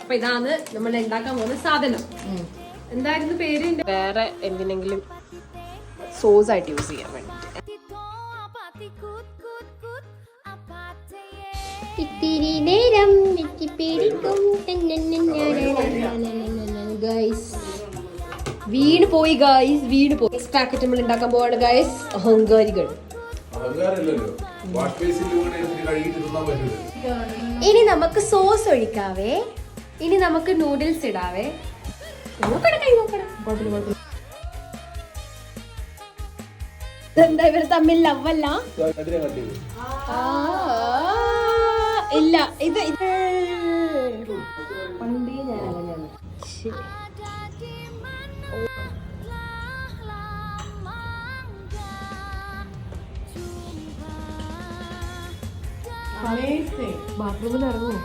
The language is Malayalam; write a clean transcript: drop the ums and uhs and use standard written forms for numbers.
അപ്പൊ ഇതാണ് നമ്മൾ ഉണ്ടാക്കാൻ പോകുന്ന സാധനം. എന്തായിരുന്നു പേര്? വേറെ എന്തിനെങ്കിലും സോസ് ആയിട്ട് യൂസ് ചെയ്യാൻ വേണ്ടി. ഇത്തിരി നേരം പിടിക്കും. വീണ് പോയി ഗായ്സ്, വീണ് പോയി. പാക്കറ്റ് നമ്മൾ ഉണ്ടാക്കാൻ പോവാണ് ഗായ്സ്. അഹങ്കാരികൾ. ഇനി നമുക്ക് സോസ് ഒഴിക്കാവേ. ഇനി നമുക്ക് നൂഡിൽസ് ഇടാവേ. എന്താ ഇവർ തമ്മിൽ ലവല്ല? ഇല്ല, ഇത് പണ്ടേ ഞാൻ അങ്ങനെയാണ്. ബാത്റൂമിൽ ഇറങ്ങുമോ?